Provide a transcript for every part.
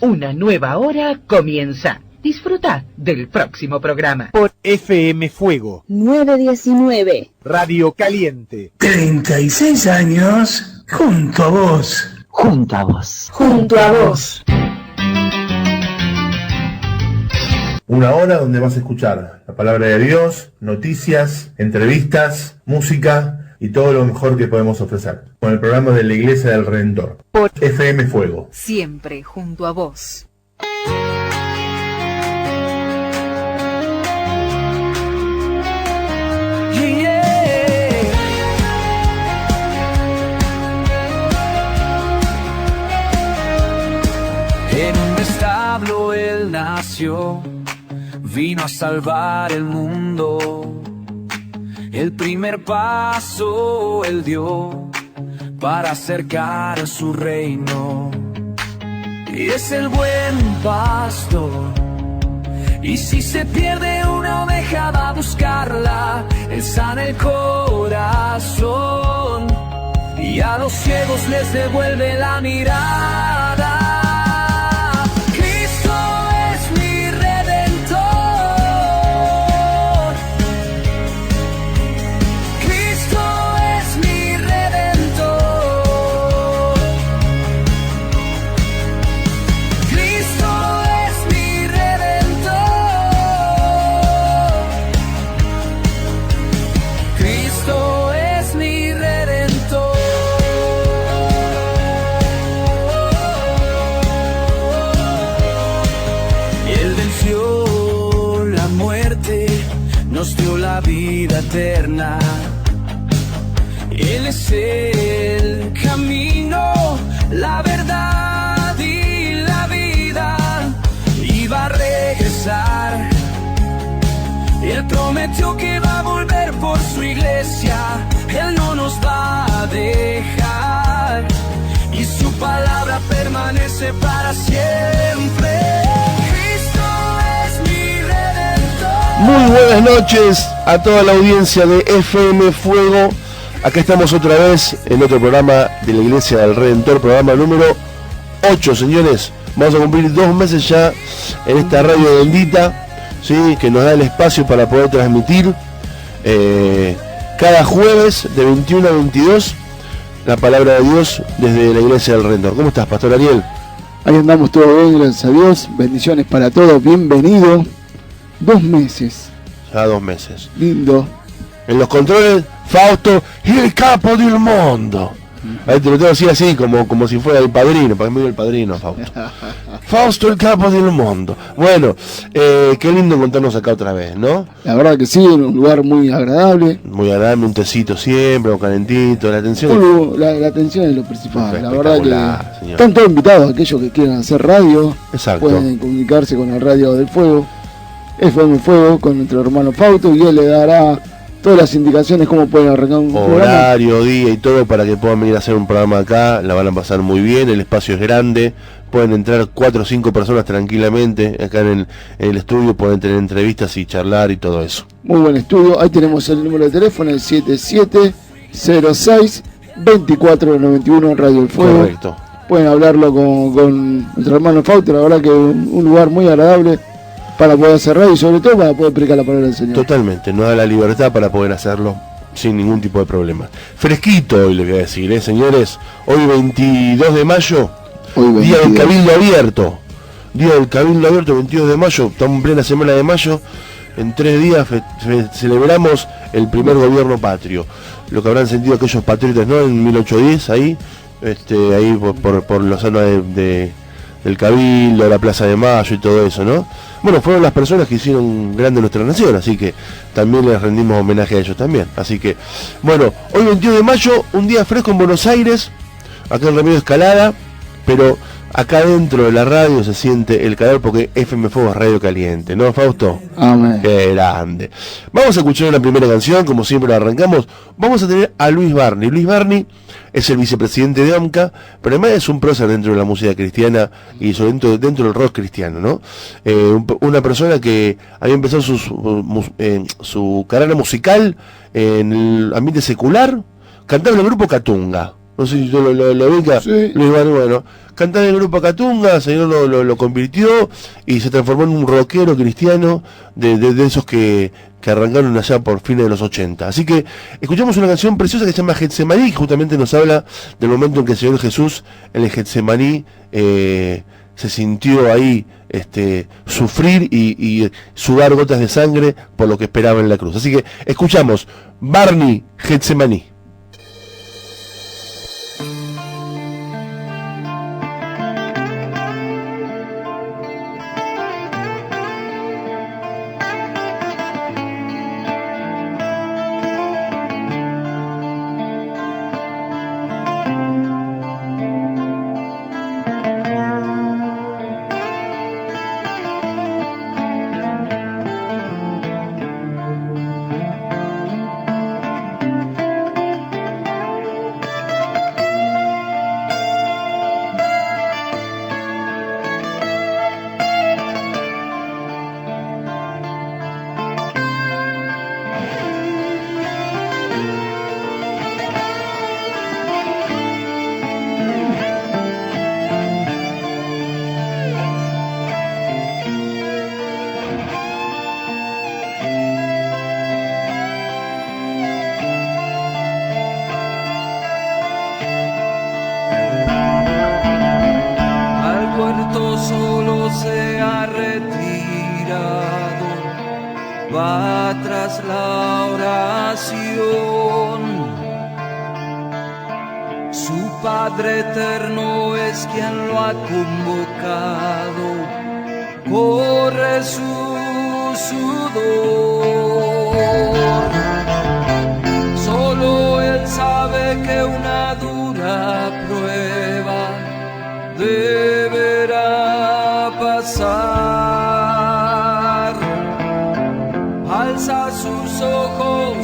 Una nueva hora comienza. Disfruta del próximo programa. Por FM Fuego 919 Radio Caliente. 36 años junto a vos. Junto a vos. Junto a vos. Una hora donde vas a escuchar la palabra de Dios, noticias, entrevistas, música y todo lo mejor que podemos ofrecer. Con el programa de la Iglesia del Redentor. Por FM Fuego. Siempre junto a vos. En un establo él nació, vino a salvar el mundo. El primer paso él dio para acercar a su reino. Y es el buen pastor. Y si se pierde una oveja va a buscarla. Él sana el corazón y a los ciegos les devuelve la mirada. Nos dio la vida eterna. Él es el camino, la verdad y la vida. Y va a regresar. Él prometió que va a volver por su iglesia. Él no nos va a dejar. Y su palabra permanece para siempre. Muy buenas noches a toda la audiencia de FM Fuego. Acá estamos otra vez en otro programa de la Iglesia del Redentor, programa número 8, señores. Vamos a cumplir 2 meses ya en esta radio bendita, ¿sí? Que nos da el espacio para poder transmitir cada jueves de 21 a 22 la palabra de Dios desde la Iglesia del Redentor. ¿Cómo estás, Pastor Ariel? Ahí andamos todo bien, gracias a Dios. Bendiciones para todos, bienvenido. 2 meses. Ya 2 meses. Lindo. En los controles, Fausto, el capo del mundo. Ahí te lo tengo así, como si fuera el padrino, para mí el padrino, Fausto. Fausto, el capo del mundo. Bueno, qué lindo encontrarnos acá otra vez, ¿no? La verdad que sí, en un lugar muy agradable. Muy agradable, un tecito siempre, un calentito, la atención. La atención es lo principal, la verdad que señor. Están todos invitados, aquellos que quieran hacer radio. Exacto. Pueden comunicarse con el Radio del Fuego. FM Fuego con nuestro hermano Fausto y él le dará todas las indicaciones cómo pueden arrancar un horario, programa. Día y todo para que puedan venir a hacer un programa acá. La van a pasar muy bien, el espacio es grande, pueden entrar 4 o 5 personas tranquilamente acá en el estudio, pueden tener entrevistas y charlar y todo eso. Muy buen estudio, ahí tenemos el número de teléfono, el 7706-2491 Radio del Fuego. Correcto. Pueden hablarlo con nuestro hermano Fausto, la verdad que un lugar muy agradable para poder hacer radio y sobre todo para poder predicar la palabra del Señor. Totalmente, nos da la libertad para poder hacerlo sin ningún tipo de problema. Fresquito hoy les voy a decir, señores, hoy 22 de mayo, Día del Cabildo Abierto. Día del Cabildo Abierto, 22 de mayo, estamos en plena semana de mayo. En 3 días celebramos el primer gobierno patrio. Lo que habrán sentido aquellos patriotas, ¿no? En 1810, ahí por la zona del Cabildo, la Plaza de Mayo y todo eso, ¿no? Bueno, fueron las personas que hicieron grande nuestra nación, así que también les rendimos homenaje a ellos también. Así que, bueno, hoy 22 de mayo, un día fresco en Buenos Aires, acá en Remedio Escalada, pero acá dentro de la radio se siente el calor porque FM Fuego es radio caliente, ¿no, Fausto? Amén. Qué grande. Vamos a escuchar la primera canción, como siempre la arrancamos. Vamos a tener a Luis Barney. Luis Barney es el vicepresidente de OMCA, pero además es un prócer dentro de la música cristiana y dentro del rock cristiano, ¿no? Una persona que había empezado su carrera musical en el ambiente secular, cantaba en el grupo Catunga. No sé si tú lo ubica, Sí. Luis Barney, bueno. Cantaba en el grupo Catunga, el señor lo convirtió y se transformó en un rockero cristiano de esos que arrancaron allá por fines de los 80. Así que escuchamos una canción preciosa que se llama Getsemaní, que justamente nos habla del momento en que el Señor Jesús en el Getsemaní se sintió ahí sufrir y sudar gotas de sangre por lo que esperaba en la cruz. Así que escuchamos Barney, Getsemaní. Solo se ha retirado, va tras la oración. Su Padre eterno es quien lo ha convocado, corre su sudor. Solo él sabe que una dura prueba deberá pasar. Alza sus ojos,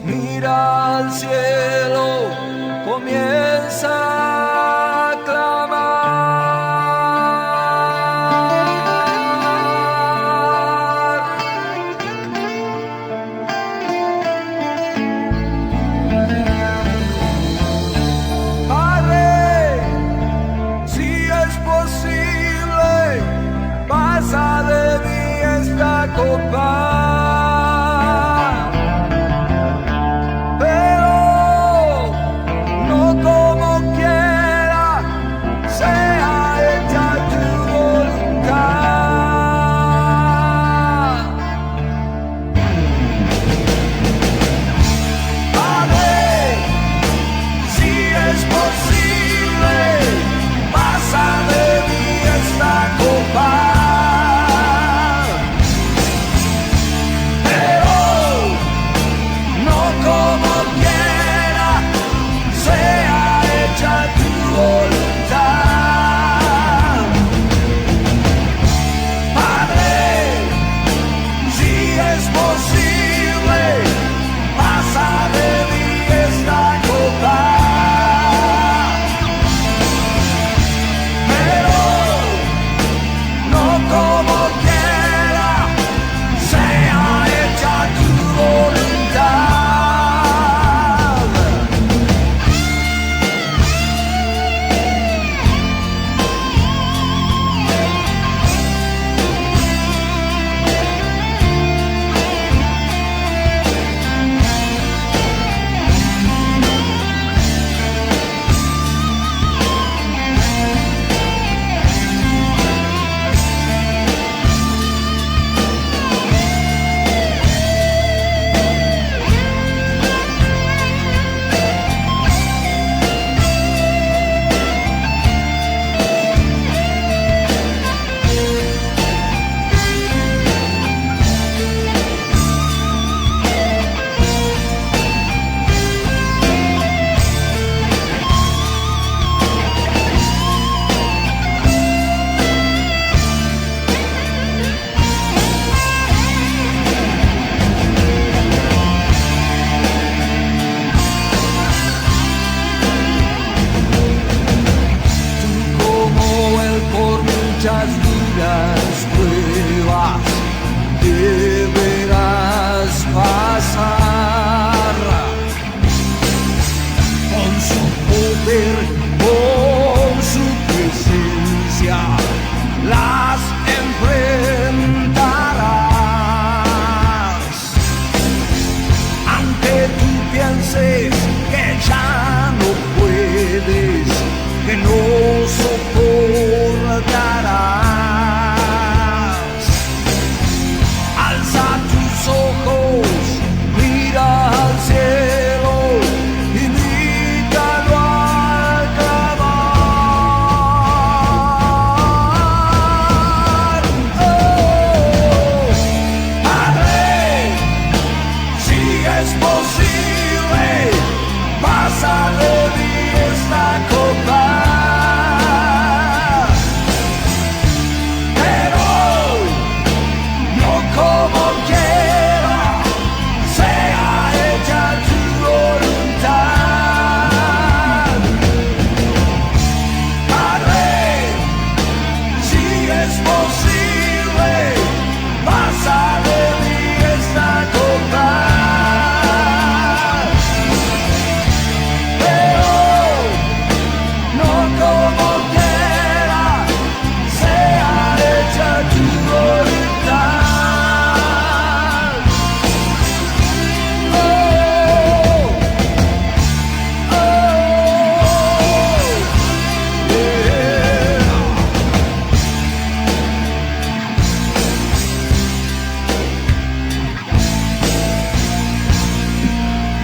mira al cielo, comienza a clamar. Padre, si es posible, pasa de mí esta copa, pero no como quiera,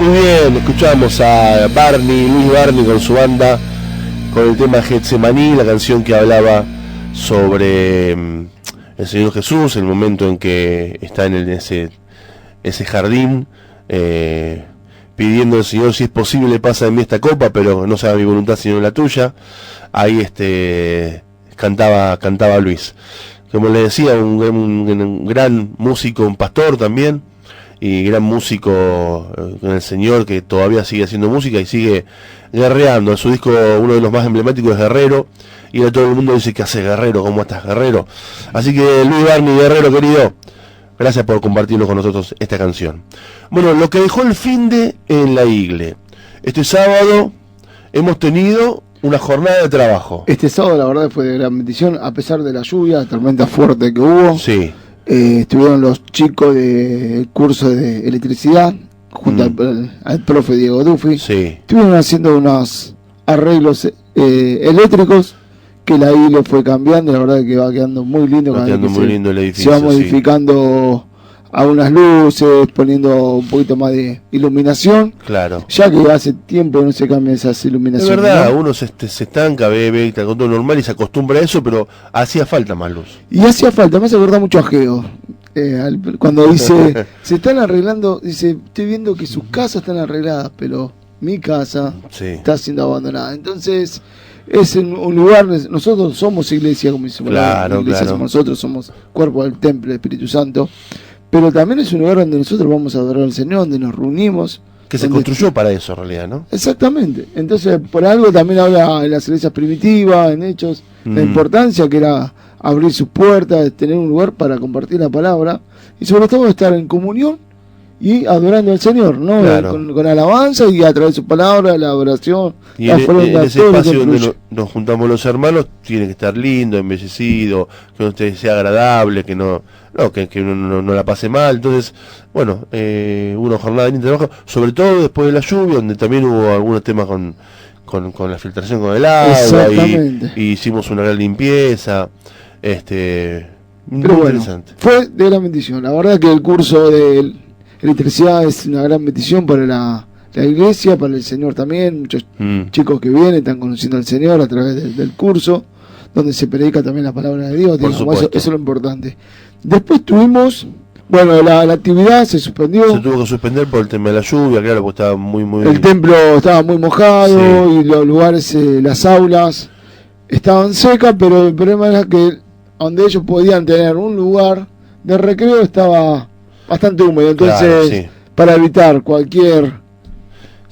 Muy bien, escuchamos a Luis Barney con su banda, con el tema Getsemaní, la canción que hablaba sobre el Señor Jesús, el momento en que está en ese jardín, pidiendo al Señor, si es posible pasa de mí esta copa, pero no sea mi voluntad sino la tuya. Ahí cantaba Luis. Como le decía, un gran músico, un pastor también, y gran músico con el Señor, que todavía sigue haciendo música y sigue guerreando. En su disco, uno de los más emblemáticos es Guerrero, y ahora todo el mundo dice: ¿qué hace Guerrero? ¿Cómo estás, Guerrero? Así que Luis Barney, Guerrero querido, gracias por compartirlo con nosotros esta canción. Bueno, lo que dejó el finde en la igle. Este sábado hemos tenido una jornada de trabajo. Este sábado la verdad fue de gran bendición, a pesar de la lluvia, la tormenta fuerte que hubo. Sí. Estuvieron los chicos del curso de electricidad, junto al profe Diego Duffy. Sí. Estuvieron haciendo unos arreglos eléctricos, que la igle fue cambiando, la verdad que va quedando muy lindo. Va quedando muy lindo el edificio. Se va modificando algunas luces, poniendo un poquito más de iluminación. Claro. Ya que hace tiempo no se cambian esas iluminaciones. Es verdad, ¿no? uno se estanca, ve está con todo normal y se acostumbra a eso, pero hacía falta más luz. Y hacía falta, me hace acordar mucho a Geo. Cuando dice, se están arreglando, dice, estoy viendo que sus casas están arregladas, pero mi casa está siendo abandonada. Entonces, es un lugar, nosotros somos iglesia, como dice claro, iglesia, claro. somos nosotros, somos cuerpo del templo del Espíritu Santo, pero también es un lugar donde nosotros vamos a adorar al Señor, donde nos reunimos. Que se construyó para eso, en realidad, ¿no? Exactamente. Entonces, por algo también habla en las iglesias primitivas, en Hechos, la importancia que era abrir sus puertas, tener un lugar para compartir la palabra, y sobre todo estar en comunión y adorando al Señor, ¿no? Claro. Con alabanza y a través de su palabra, la adoración, y la en ese espacio donde nos juntamos los hermanos, tiene que estar lindo, embellecido, que no sea agradable, que no la pase mal. Entonces, bueno, una jornada de trabajo, sobre todo después de la lluvia, donde también hubo algunos temas con la filtración con el agua, y hicimos una gran limpieza. Muy interesante. Fue de gran bendición. La verdad que el curso de electricidad es una gran bendición para la iglesia, para el Señor también. Muchos chicos que vienen están conociendo al Señor a través del curso, donde se predica también la palabra de Dios. Eso es lo importante. Después tuvimos, bueno, la actividad se suspendió. Se tuvo que suspender por el tema de la lluvia, claro, porque estaba muy... El templo estaba muy mojado, y los lugares, las aulas estaban secas, pero el problema era que donde ellos podían tener un lugar de recreo estaba bastante húmedo. Entonces, para evitar cualquier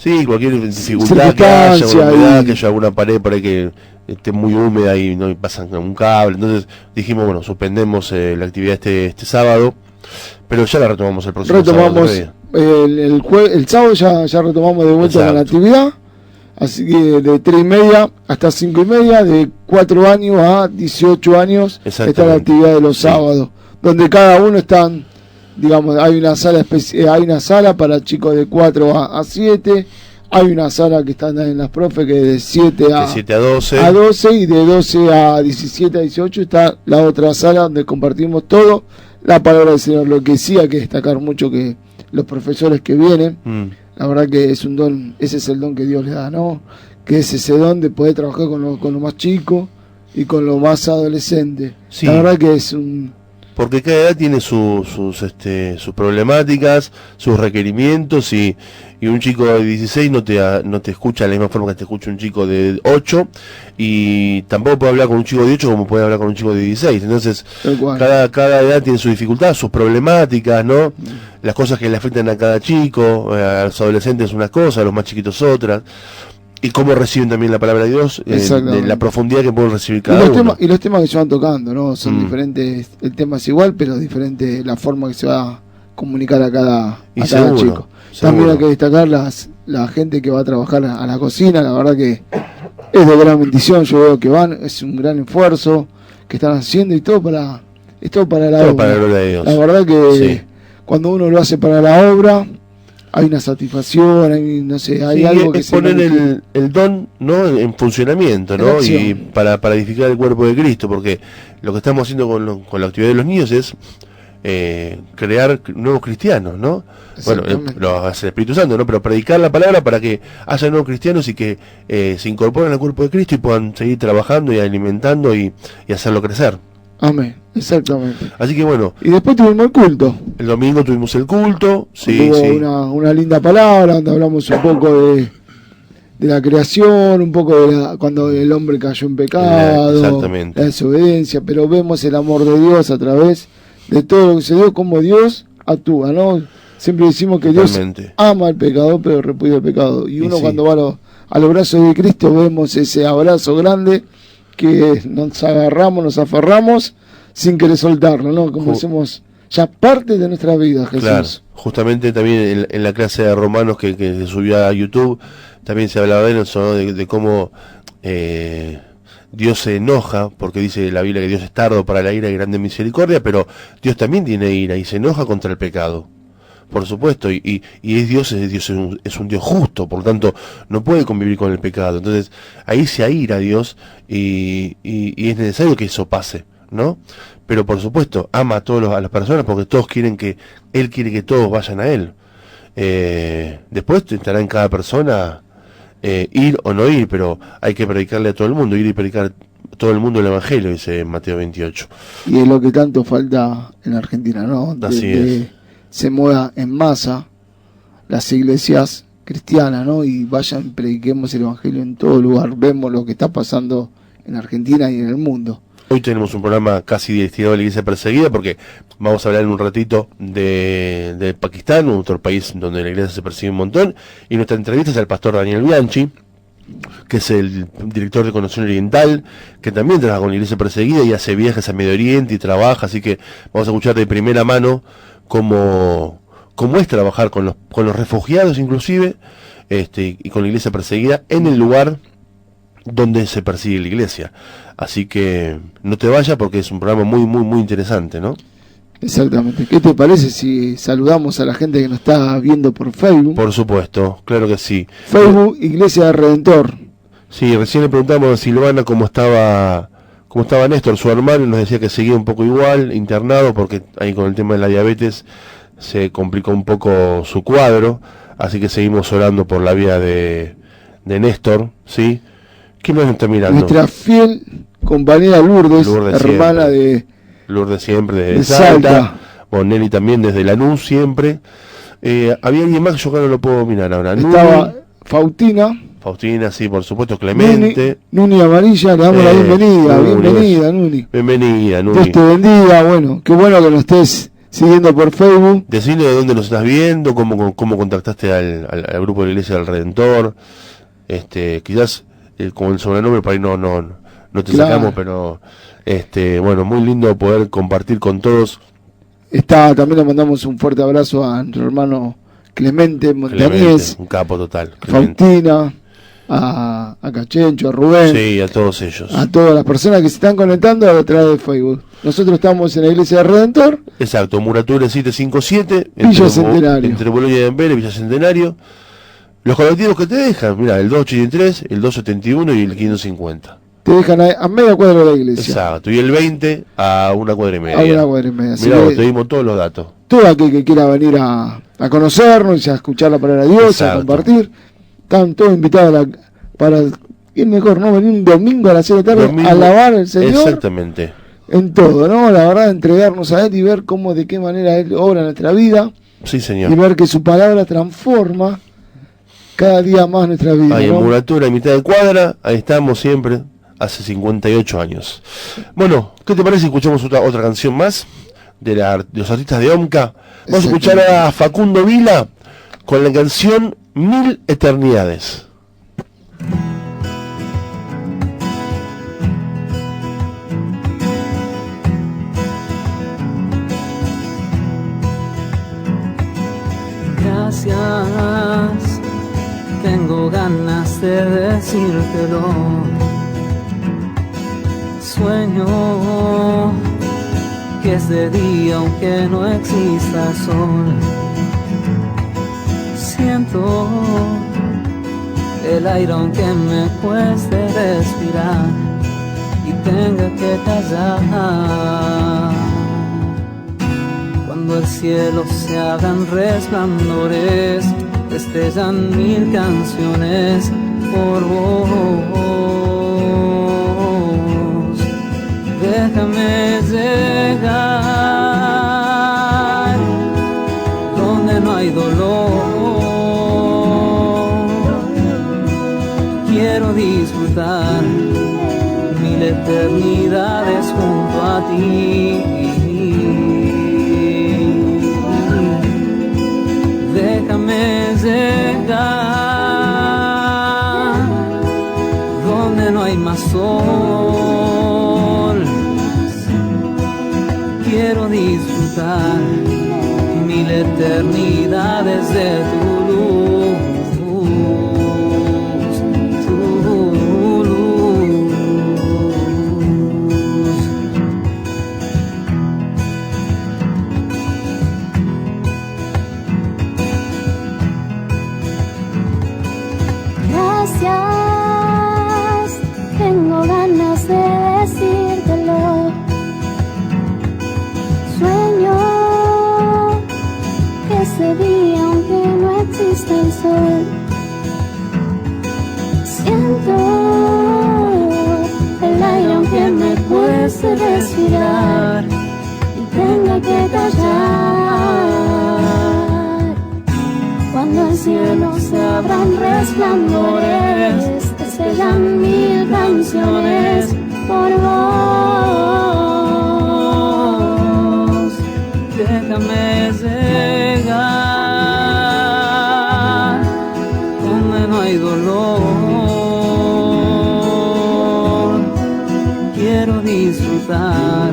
dificultad, que haya una humedad, que haya alguna pared por ahí que esté muy húmeda y no pasan un cable, entonces dijimos, bueno, suspendemos la actividad este sábado, pero ya la retomamos el próximo sábado. El sábado ya retomamos de vuelta con la actividad, así que de 3:30 hasta 5:30, de 4 años a 18 años está la actividad de los sábados, donde cada uno están, digamos, hay una sala para chicos de 4 a 7, hay una sala que están en las profes que de 7 a 12, y de 12 a 17 a 18 está la otra sala donde compartimos todo la palabra del Señor. Lo que sí hay que destacar mucho que los profesores que vienen, la verdad que es un don, ese es el don que Dios le da, ¿no? Que es ese don de poder trabajar con lo más chico y con lo más adolescente. La verdad que es porque cada edad tiene sus problemáticas, sus requerimientos, y un chico de 16 no te escucha de la misma forma que te escucha un chico de 8, y tampoco puede hablar con un chico de 8 como puede hablar con un chico de 16. Entonces, cada edad tiene su dificultad, sus problemáticas, ¿no? Las cosas que le afectan a cada chico, a los adolescentes unas cosas, a los más chiquitos otras. Y cómo reciben también la palabra de Dios, de la profundidad que pueden recibir cada uno. Y los temas que se van tocando, ¿no? Son diferentes, el tema es igual, pero diferente la forma que se va a comunicar a cada chico. También hay que destacar la gente que va a trabajar a la cocina, la verdad que es de gran bendición. Yo veo que es un gran esfuerzo que están haciendo, y todo para la obra. Para la gloria de Dios. La verdad que cuando uno lo hace para la obra, hay una satisfacción, hay algo que es poner el don, ¿no?, en funcionamiento, ¿no? Y para edificar el cuerpo de Cristo, porque lo que estamos haciendo con la actividad de los niños es crear nuevos cristianos, ¿no? Bueno, lo hace el Espíritu Santo, ¿no? Pero predicar la palabra para que haya nuevos cristianos y que se incorporen al cuerpo de Cristo y puedan seguir trabajando y alimentando y hacerlo crecer. Amén, exactamente. Así que bueno. Y después tuvimos el culto. El domingo tuvimos el culto, sí, hubo sí. Una linda palabra donde hablamos un poco de la creación, un poco de cuando el hombre cayó en pecado, exactamente, la desobediencia, pero vemos el amor de Dios a través de todo lo que se dio, como Dios actúa, ¿no? Siempre decimos que totalmente. Dios ama al pecador, pero repudia el pecado. Y uno sí, cuando va a los brazos de Cristo vemos ese abrazo grande que nos agarramos, nos aferramos sin querer soltarlo, ¿no? Como decimos, ya parte de nuestra vida, Jesús. Claro, justamente también en la clase de Romanos que se subió a YouTube, también se hablaba de eso, ¿no? de cómo Dios se enoja, porque dice la Biblia que Dios es tardo para la ira y grande misericordia, pero Dios también tiene ira y se enoja contra el pecado. Por supuesto, y Dios es un Dios justo, por lo tanto no puede convivir con el pecado. Entonces ahí se aira Dios y es necesario que eso pase, ¿no? Pero por supuesto ama a las personas porque todos quieren Él quiere que todos vayan a Él. Después estará en cada persona ir o no ir, pero hay que predicarle a todo el mundo, ir y predicar a todo el mundo el Evangelio, dice en Mateo 28. Y es lo que tanto falta en Argentina, ¿no? Así es. Se mueva en masa las iglesias cristianas, ¿no? Y vayan, prediquemos el Evangelio en todo lugar. Vemos lo que está pasando en Argentina y en el mundo. Hoy tenemos un programa casi destinado a la iglesia perseguida porque vamos a hablar en un ratito de Pakistán, otro país donde la iglesia se persigue un montón, y nuestra entrevista es al pastor Daniel Bianchi, que es el director de Conexión Oriental, que también trabaja con la iglesia perseguida y hace viajes a Medio Oriente y trabaja, así que vamos a escuchar de primera mano cómo es trabajar con los refugiados inclusive, y con la iglesia perseguida en el lugar donde se persigue la iglesia. Así que no te vayas porque es un programa muy, muy, muy interesante, ¿no? Exactamente. ¿Qué te parece si saludamos a la gente que nos está viendo por Facebook? Por supuesto, claro que sí. Facebook, Iglesia del Redentor. Sí, recién le preguntamos a Silvana cómo estaba Néstor, su hermano, y nos decía que seguía un poco igual, internado, porque ahí con el tema de la diabetes se complicó un poco su cuadro, así que seguimos orando por la vida de Néstor, ¿sí? ¿Quién nos está mirando? Nuestra fiel compañera Lourdes hermana siempre. de Lourdes siempre de Salta. Bonelli también desde Lanús siempre. Había alguien más que yo acá no lo puedo mirar ahora. Estaba Faustina, sí, por supuesto, Clemente. Nuni Amarilla, le damos la bienvenida. Bienvenida, Nuni. Bienvenida, Nuni. Dios te bendiga, bueno, qué bueno que nos estés siguiendo por Facebook. Decirle de dónde nos estás viendo, cómo contactaste al grupo de la Iglesia del Redentor. Quizás con el sobrenombre por ahí no te sacamos, pero bueno, muy lindo poder compartir con todos. También le mandamos un fuerte abrazo a nuestro hermano Clemente Montañez, un capo total. Faustina, a Cachencho, a Rubén. Sí, a todos ellos. A todas las personas que se están conectando a través de Facebook. Nosotros estamos en la Iglesia del Redentor. Exacto, Muratura 757, Villa Centenario. Entre Bolonia y Amberes, Villa Centenario. Los colectivos que te dejan, mira, el 283, el 271 y el 550. Te dejan a media cuadra de la iglesia. Exacto, y el 20 a una cuadra y media. A una cuadra y media. Mirá, te dimos todos los datos. Todo aquel que quiera venir a conocernos y a escuchar la palabra de Dios, exacto, a compartir, están todos invitados para ir mejor, ¿no? Venir un domingo a las 6 de la tarde a alabar al Señor. Exactamente. En todo, ¿no? La verdad, entregarnos a Él y ver de qué manera Él obra en nuestra vida. Sí, Señor. Y ver que su palabra transforma cada día más nuestra vida. Ahí, ¿no? en Muratura, en mitad de cuadra, ahí estamos siempre, hace 58 años. Bueno, ¿qué te parece si escuchamos otra canción más de los artistas de OMCA? Vamos a escuchar a Facundo Vila con la canción 1000 Eternidades. Gracias, tengo ganas de decírtelo. Sueño que es de día aunque no exista sol. Siento el aire aunque me cueste respirar y tenga que callar. Cuando el cielo se hagan resplandores, destellan mil canciones por vos. Déjame llegar donde no hay dolor. Quiero disfrutar mil eternidades junto a ti. Déjame llegar donde no hay más sol. Quiero disfrutar mil eternidades de tu luz, tu luz. Gracias, tengo ganas de decírtelo. Sueño que ese día, aunque no exista el sol, siento el aire aunque me cueste respirar y tenga que callar. Cuando el cielo se abran resplandores, destellan mil canciones por vos. Déjame llegar donde no hay dolor. Quiero disfrutar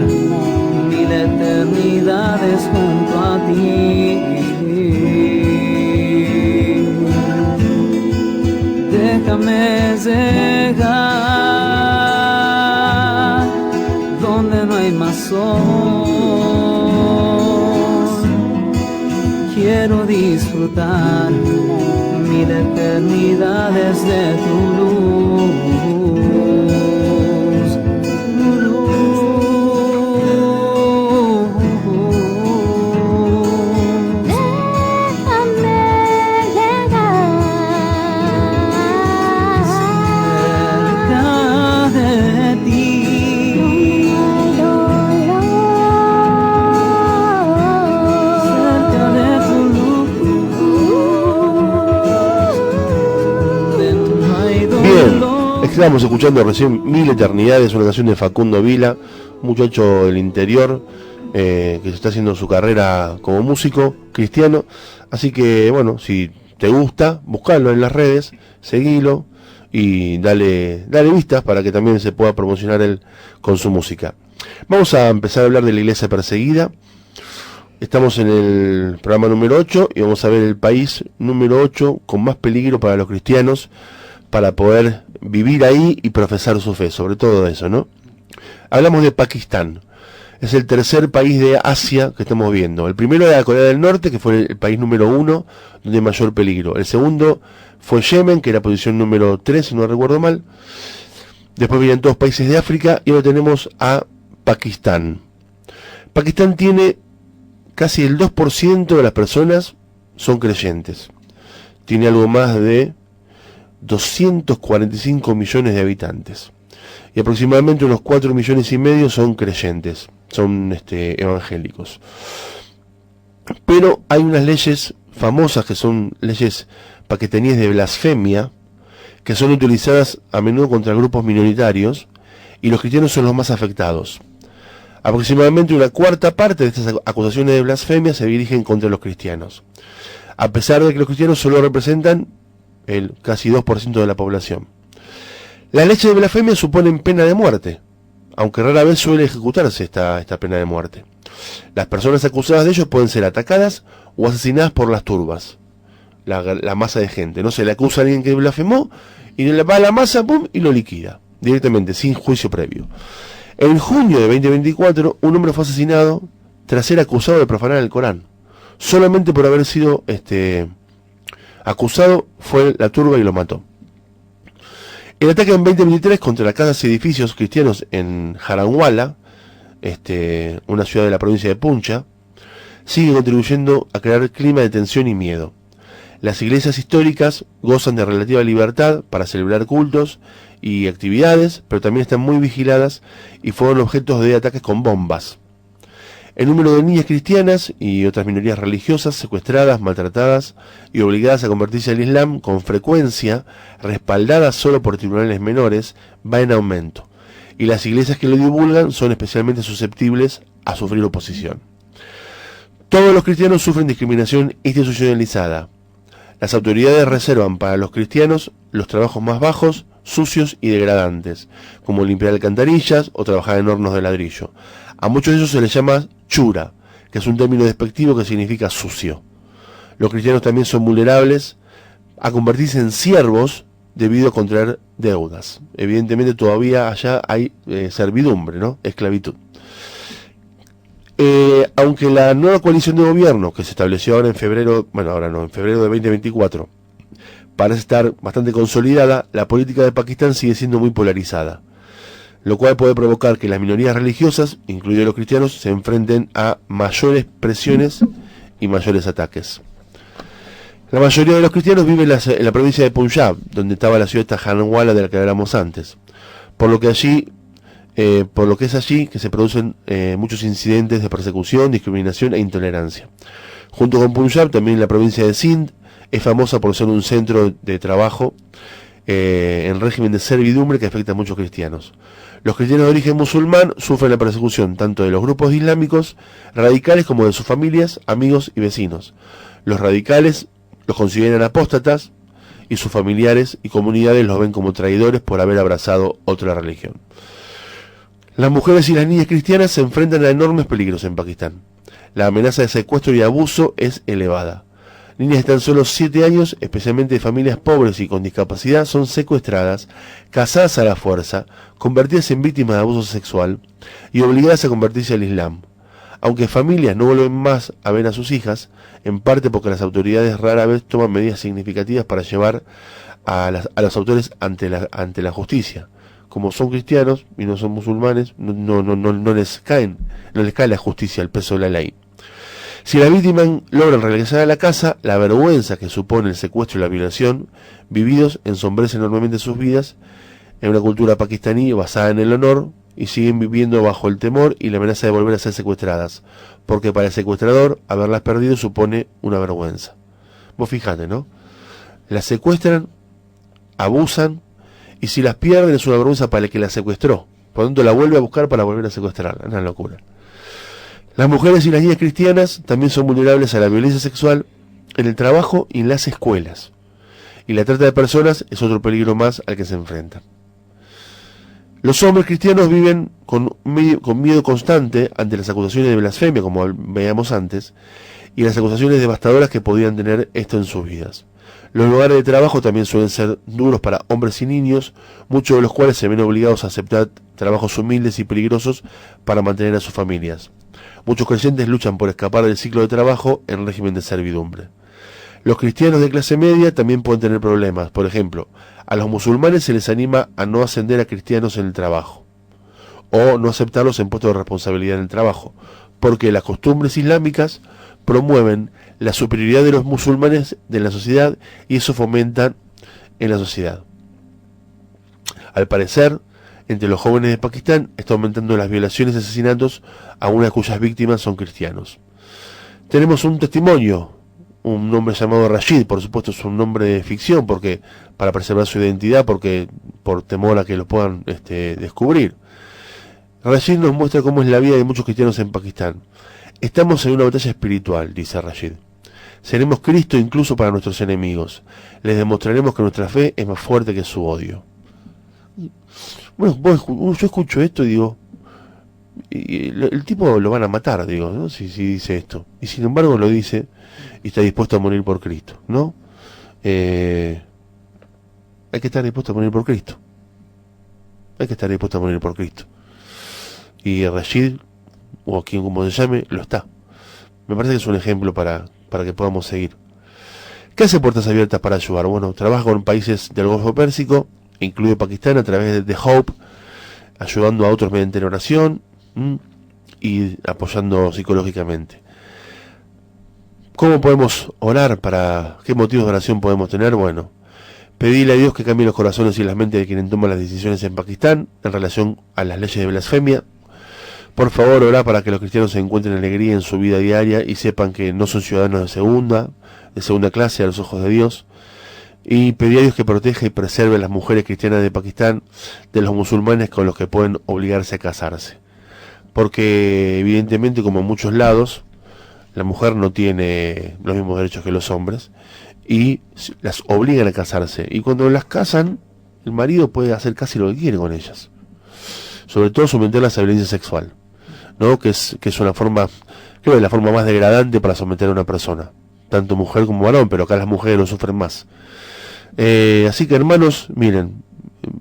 mil eternidades junto a ti. Déjame llegar donde no hay más sol. Quiero disfrutar mil eternidades de tu luz. Estábamos escuchando recién Mil Eternidades, una canción de Facundo Vila, un muchacho del interior que se está haciendo su carrera como músico cristiano. Así que bueno, si te gusta, buscalo en las redes, seguilo y dale vistas para que también se pueda promocionar él con su música. Vamos a empezar a hablar de la iglesia perseguida. Estamos en el programa número 8 y vamos a ver el país número 8 con más peligro para los cristianos para poder vivir ahí y profesar su fe, sobre todo eso, ¿no? Hablamos de Pakistán. Es el tercer país de Asia que estamos viendo. El primero era Corea del Norte, que fue el país número 1, donde hay mayor peligro. El segundo fue Yemen, que era posición número 3, si no recuerdo mal. Después vienen todos países de África y ahora tenemos a Pakistán. Pakistán tiene casi el 2% de las personas son creyentes. Tiene algo más de 245 millones de habitantes y aproximadamente unos 4 millones y medio son creyentes, son evangélicos. Pero hay unas leyes famosas que son leyes paquistaníes de blasfemia que son utilizadas a menudo contra grupos minoritarios y los cristianos son los más afectados. Aproximadamente una cuarta parte de estas acusaciones de blasfemia se dirigen contra los cristianos, a pesar de que los cristianos solo representan el casi 2% de la población. Las leyes de blasfemia suponen pena de muerte, aunque rara vez suele ejecutarse esta pena de muerte. Las personas acusadas de ello pueden ser atacadas o asesinadas por las turbas, la masa de gente. No se le acusa a alguien que blasfemó y le va a la masa, pum, y lo liquida directamente, sin juicio previo. En junio de 2024, un hombre fue asesinado tras ser acusado de profanar el Corán. Solamente por haber sido acusado fue la turba y lo mató. El ataque en 2023 contra las casas y edificios cristianos en Jaranwala, una ciudad de la provincia de Puncha, sigue contribuyendo a crear clima de tensión y miedo. Las iglesias históricas gozan de relativa libertad para celebrar cultos y actividades, pero también están muy vigiladas y fueron objetos de ataques con bombas. El número de niñas cristianas y otras minorías religiosas secuestradas, maltratadas y obligadas a convertirse al Islam con frecuencia, respaldadas solo por tribunales menores, va en aumento, y las iglesias que lo divulgan son especialmente susceptibles a sufrir oposición. Todos los cristianos sufren discriminación institucionalizada. Las autoridades reservan para los cristianos los trabajos más bajos, sucios y degradantes, como limpiar alcantarillas o trabajar en hornos de ladrillo. A muchos de ellos se les llama chura, que es un término despectivo que significa sucio. Los cristianos también son vulnerables a convertirse en siervos debido a contraer deudas. Evidentemente todavía allá hay servidumbre, ¿no? Esclavitud. Aunque la nueva coalición de gobierno que se estableció ahora en febrero, en febrero de 2024, parece estar bastante consolidada, la política de Pakistán sigue siendo muy polarizada, lo cual puede provocar que las minorías religiosas, incluidos los cristianos, se enfrenten a mayores presiones y mayores ataques. La mayoría de los cristianos viven en la provincia de Punjab, donde estaba la ciudad de Janwala de la que hablamos antes, por lo que es allí que se producen muchos incidentes de persecución, discriminación e intolerancia. Junto con Punjab, también la provincia de Sindh es famosa por ser un centro de trabajo en régimen de servidumbre que afecta a muchos cristianos. Los cristianos de origen musulmán sufren la persecución tanto de los grupos islámicos radicales como de sus familias, amigos y vecinos. Los radicales los consideran apóstatas y sus familiares y comunidades los ven como traidores por haber abrazado otra religión. Las mujeres y las niñas cristianas se enfrentan a enormes peligros en Pakistán. La amenaza de secuestro y abuso es elevada. Niñas de tan solo 7 años, especialmente de familias pobres y con discapacidad, son secuestradas, casadas a la fuerza, convertidas en víctimas de abuso sexual y obligadas a convertirse al Islam. Aunque familias no vuelven más a ver a sus hijas, en parte porque las autoridades rara vez toman medidas significativas para llevar a los autores ante la justicia. Como son cristianos y no son musulmanes, no les cae la justicia, el peso de la ley. Si las víctimas logran regresar a la casa, la vergüenza que supone el secuestro y la violación vividos ensombrece enormemente sus vidas en una cultura pakistaní basada en el honor, y siguen viviendo bajo el temor y la amenaza de volver a ser secuestradas, porque para el secuestrador haberlas perdido supone una vergüenza. Vos fijate, ¿no? Las secuestran, abusan, y si las pierden es una vergüenza para el que la secuestró. Por lo tanto la vuelve a buscar para volver a secuestrarla. Una locura. Las mujeres y las niñas cristianas también son vulnerables a la violencia sexual en el trabajo y en las escuelas. Y la trata de personas es otro peligro más al que se enfrentan. Los hombres cristianos viven con miedo constante ante las acusaciones de blasfemia, como veíamos antes, y las acusaciones devastadoras que podían tener esto en sus vidas. Los lugares de trabajo también suelen ser duros para hombres y niños, muchos de los cuales se ven obligados a aceptar trabajos humildes y peligrosos para mantener a sus familias. Muchos creyentes luchan por escapar del ciclo de trabajo en régimen de servidumbre. Los cristianos de clase media también pueden tener problemas. Por ejemplo, a los musulmanes se les anima a no ascender a cristianos en el trabajo, o no aceptarlos en puestos de responsabilidad en el trabajo, porque las costumbres islámicas promueven la superioridad de los musulmanes de la sociedad y eso fomenta en la sociedad. Al parecer, entre los jóvenes de Pakistán está aumentando las violaciones y asesinatos, algunas cuyas víctimas son cristianos. Tenemos un testimonio, un hombre llamado Rashid, por supuesto es un nombre de ficción, porque para preservar su identidad, porque por temor a que lo puedan descubrir. Rashid nos muestra cómo es la vida de muchos cristianos en Pakistán. Estamos en una batalla espiritual, dice Rashid. Seremos Cristo incluso para nuestros enemigos. Les demostraremos que nuestra fe es más fuerte que su odio. Bueno, yo escucho esto y digo, el tipo lo van a matar, digo, ¿no? Si dice esto. Y sin embargo lo dice y está dispuesto a morir por Cristo, ¿no? Hay que estar dispuesto a morir por Cristo. Hay que estar dispuesto a morir por Cristo. Y Rashid, o quien como se llame, lo está. Me parece que es un ejemplo para que podamos seguir. ¿Qué hace Puertas Abiertas para ayudar? Bueno, trabaja con países del Golfo Pérsico, incluido Pakistán, a través de The Hope, ayudando a otros mediante la oración y apoyando psicológicamente. ¿Cómo podemos orar? ¿Qué motivos de oración podemos tener? Bueno, pedirle a Dios que cambie los corazones y las mentes de quienes toman las decisiones en Pakistán en relación a las leyes de blasfemia. Por favor, orá para que los cristianos se encuentren alegría en su vida diaria y sepan que no son ciudadanos de segunda clase a los ojos de Dios. Y pedir a Dios que proteja y preserve a las mujeres cristianas de Pakistán de los musulmanes con los que pueden obligarse a casarse. Porque evidentemente, como en muchos lados, la mujer no tiene los mismos derechos que los hombres y las obligan a casarse. Y cuando las casan, el marido puede hacer casi lo que quiere con ellas. Sobre todo someterlas a violencia sexual, ¿no? Que es una forma, creo que es la forma más degradante para someter a una persona, tanto mujer como varón, pero acá las mujeres lo sufren más. Así que, hermanos, miren,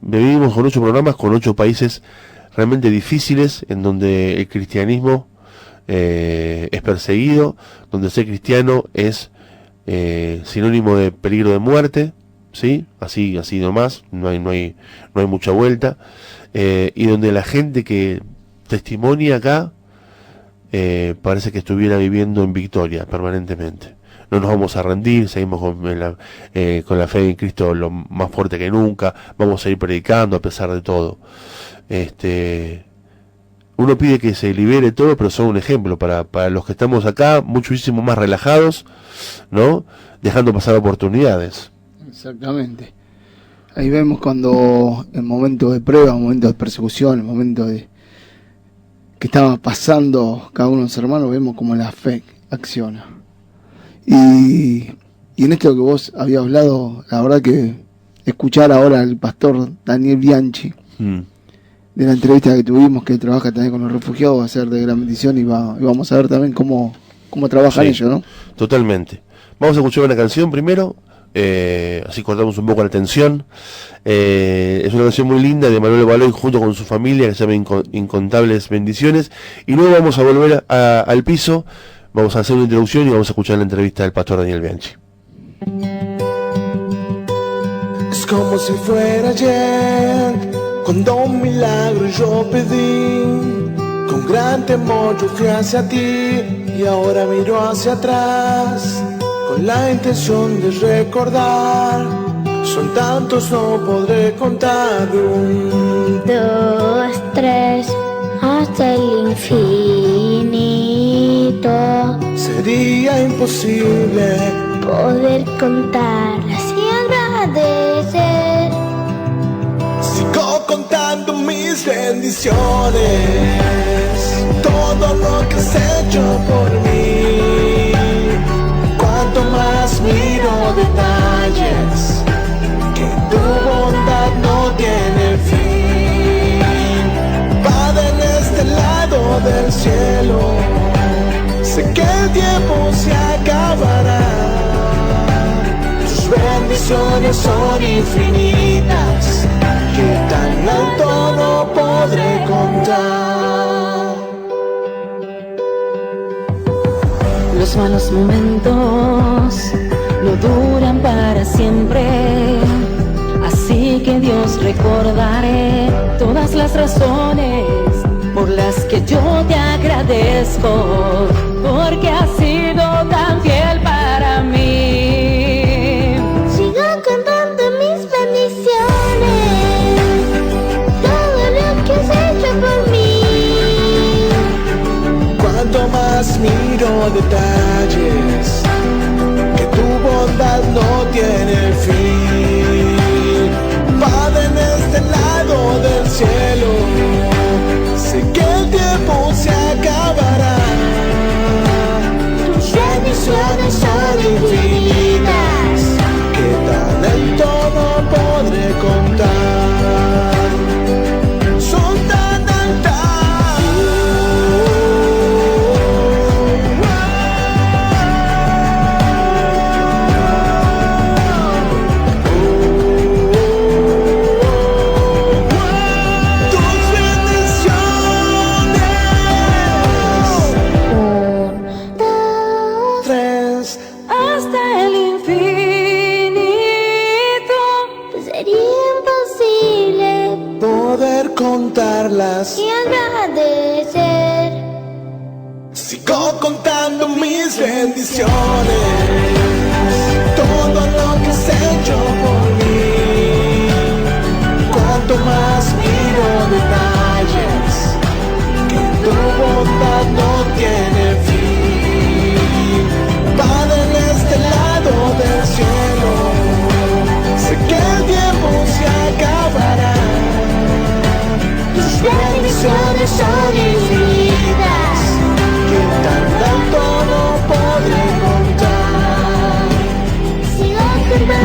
vivimos con 8 programas, con 8 países realmente difíciles, en donde el cristianismo es perseguido, donde ser cristiano es sinónimo de peligro de muerte, ¿sí? Así nomás, no hay mucha vuelta, y donde la gente que testimonia acá parece que estuviera viviendo en victoria permanentemente. No nos vamos a rendir, seguimos con la fe en Cristo lo más fuerte que nunca, vamos a ir predicando a pesar de todo. Uno pide que se libere todo, pero son un ejemplo para los que estamos acá, muchísimo más relajados, ¿no? Dejando pasar oportunidades. Exactamente. Ahí vemos cuando en momentos de prueba, en momentos de persecución, en momentos de que estaba pasando cada uno de los hermanos, vemos como la fe acciona. Y en esto que vos habías hablado, la verdad que escuchar ahora al pastor Daniel Bianchi, de la entrevista que tuvimos, que trabaja también con los refugiados, va a ser de gran bendición y vamos a ver también cómo trabajan ellos, ¿no? Totalmente. Vamos a escuchar una canción primero, así cortamos un poco la tensión. Es una canción muy linda de Manuel Baloy junto con su familia, que se llama Incontables Bendiciones, y luego vamos a volver al piso, vamos a hacer una introducción y vamos a escuchar la entrevista del pastor Daniel Bianchi. Es como si fuera ayer, cuando un milagro yo pedí, con gran temor yo fui hacia ti, y ahora miro hacia atrás, con la intención de recordar. Son tantos, no podré contar. 1, 2, 3, hasta el infinito. Sería imposible poder contarlas y agradecer. Sigo contando mis bendiciones, todo lo que has hecho por mí. Cuanto más miro detalles, que tu bondad no tiene fin. Padre, en este lado del cielo, sé que el tiempo se acabará. Tus bendiciones son infinitas, que tan alto no podré contar. Los malos momentos no duran para siempre, así que Dios, recordaré todas las razones por las que yo te agradezco, porque has sido tan fiel para mí. Sigo contando mis bendiciones, todo lo que has hecho por mí. Cuanto más miro detalles, que tu bondad no tiene fin. Padre, en este lado del cielo, sé que el tiempo se acabará. Tus bendiciones son infinitas, que tan alto no podré contar. Son tan altas. Tus bendiciones. 1, 2, 3, hasta el infinito. sería imposible poder contarlas y agradecer. Sigo Sigo contando mis bendiciones, todo lo que has hecho por mí. Cuanto más miro detalles, que tu bondad no tiene fin. Padre, en este lado del cielo, sé que el tiempo se acabará. Tus bendiciones son infinitas, que tan alto no podré contar.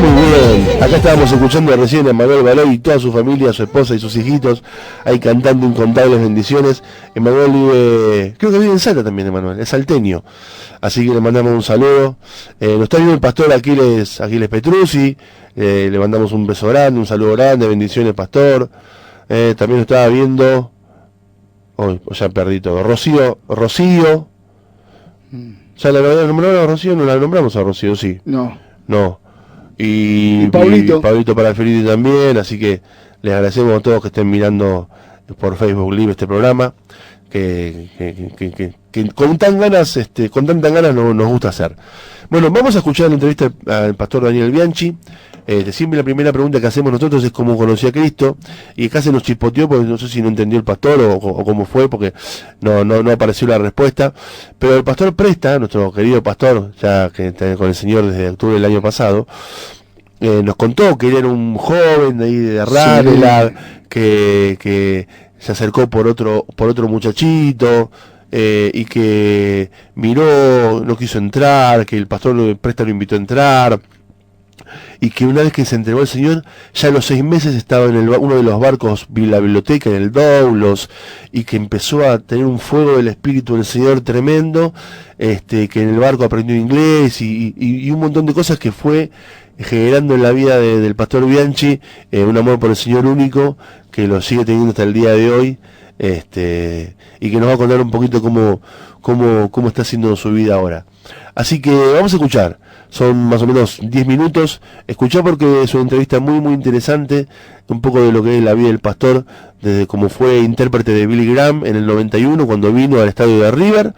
Muy bien, acá estábamos escuchando recién a Emanuel Baloy y toda su familia, su esposa y sus hijitos, ahí cantando incontables bendiciones. Emanuel vive, creo que vive en Salta también, Emanuel, es salteño, así que le mandamos un saludo. Nos está viendo el pastor Aquiles Petruzzi, le mandamos un beso grande, un saludo grande, bendiciones, pastor. También lo estaba viendo, ya perdí todo, Rocío, ya la nombramos a Rocío, no la nombramos a Rocío, sí. No. Y Pablito Paraferiti también, así que les agradecemos a todos que estén mirando por Facebook Live este programa, que con tantas ganas nos gusta hacer. Bueno, vamos a escuchar la entrevista al pastor Daniel Bianchi. Siempre la primera pregunta que hacemos nosotros es cómo conocí a Cristo, y acá se nos chispoteó porque no sé si no entendió el pastor o cómo fue, porque no apareció la respuesta, pero el pastor Presta, nuestro querido pastor, ya que está con el Señor desde octubre del año pasado, nos contó que él era un joven de ahí de Rárela, que se acercó por otro muchachito, y que miró, no quiso entrar, que el pastor Presta lo invitó a entrar, y que una vez que se entregó al Señor, ya a los 6 meses estaba en uno de los barcos, la biblioteca, en el Doulos, y que empezó a tener un fuego del Espíritu del Señor tremendo, que en el barco aprendió inglés, y un montón de cosas que fue generando en la vida del pastor Bianchi, un amor por el Señor único, que lo sigue teniendo hasta el día de hoy, y que nos va a contar un poquito cómo está haciendo su vida ahora. Así que vamos a escuchar, son más o menos 10 minutos, escuchá porque es una entrevista muy muy interesante, un poco de lo que es la vida del pastor, desde cómo fue intérprete de Billy Graham en el 91 cuando vino al estadio de River,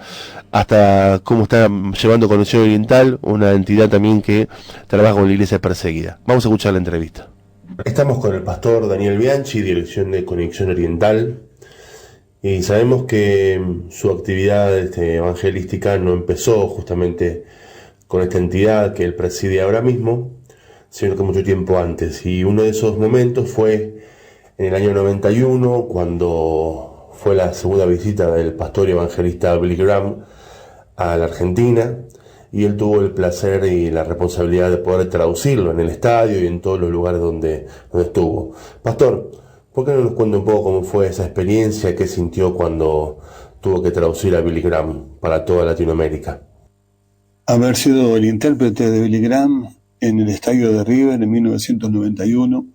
hasta cómo está llevando Conexión Oriental, una entidad también que trabaja con la iglesia perseguida. Vamos a escuchar la entrevista. Estamos con el pastor Daniel Bianchi, dirección de Conexión Oriental, y sabemos que su actividad evangelística no empezó justamente con esta entidad que él preside ahora mismo, sino que mucho tiempo antes. Y uno de esos momentos fue en el año 91, cuando fue la segunda visita del pastor y evangelista Billy Graham a la Argentina, y él tuvo el placer y la responsabilidad de poder traducirlo en el estadio y en todos los lugares donde estuvo. Pastor, ¿por qué no nos cuenta un poco cómo fue esa experiencia, qué sintió cuando tuvo que traducir a Billy Graham para toda Latinoamérica? Haber sido el intérprete de Billy Graham en el estadio de River en 1991,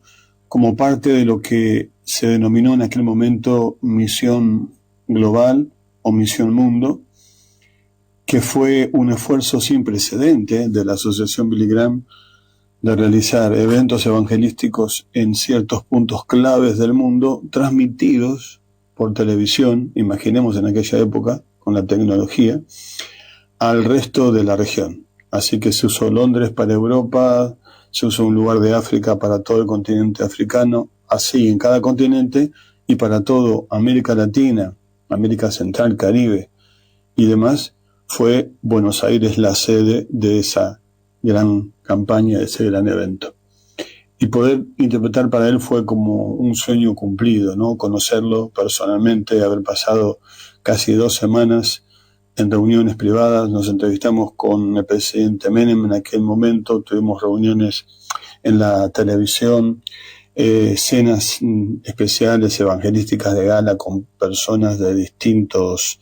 como parte de lo que se denominó en aquel momento Misión Global o Misión Mundo, que fue un esfuerzo sin precedente de la Asociación Billy Graham de realizar eventos evangelísticos en ciertos puntos claves del mundo, transmitidos por televisión, imaginemos en aquella época, con la tecnología, al resto de la región. Así que se usó Londres para Europa, se usó un lugar de África para todo el continente africano, así en cada continente, y para todo América Latina, América Central, Caribe y demás, fue Buenos Aires la sede de esa gran campaña, de ese gran evento. Y poder interpretar para él fue como un sueño cumplido, ¿no? Conocerlo personalmente, haber pasado casi 2 semanas en reuniones privadas. Nos entrevistamos con el presidente Menem en aquel momento, tuvimos reuniones en la televisión, cenas especiales evangelísticas de gala con personas de distintos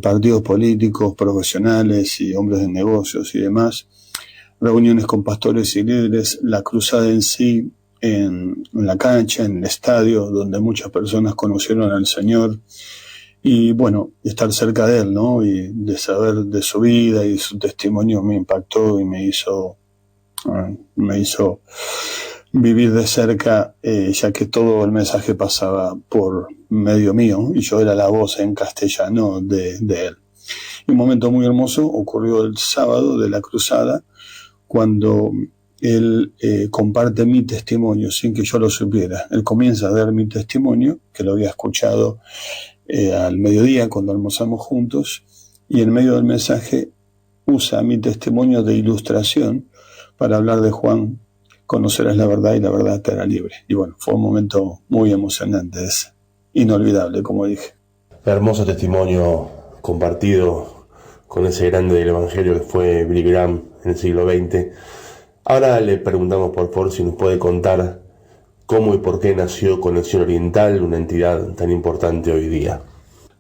partidos políticos, profesionales y hombres de negocios y demás, reuniones con pastores y líderes, la cruzada en sí en la cancha, en el estadio, donde muchas personas conocieron al Señor, y bueno, estar cerca de él, ¿no? Y de saber de su vida y su testimonio me impactó y me hizo vivir de cerca, ya que todo el mensaje pasaba por medio mío y yo era la voz en castellano de él. Un momento muy hermoso ocurrió el sábado de la cruzada, cuando él comparte mi testimonio sin que yo lo supiera. Él comienza a dar mi testimonio, que lo había escuchado al mediodía cuando almorzamos juntos, y en medio del mensaje usa mi testimonio de ilustración para hablar de Juan: conocerás la verdad y la verdad te hará libre. Y bueno, fue un momento muy emocionante ese, inolvidable, como dije. Hermoso testimonio compartido con ese grande del Evangelio que fue Billy Graham en el siglo XX. Ahora le preguntamos por favor si nos puede contar cómo y por qué nació Conexión Oriental, una entidad tan importante hoy día.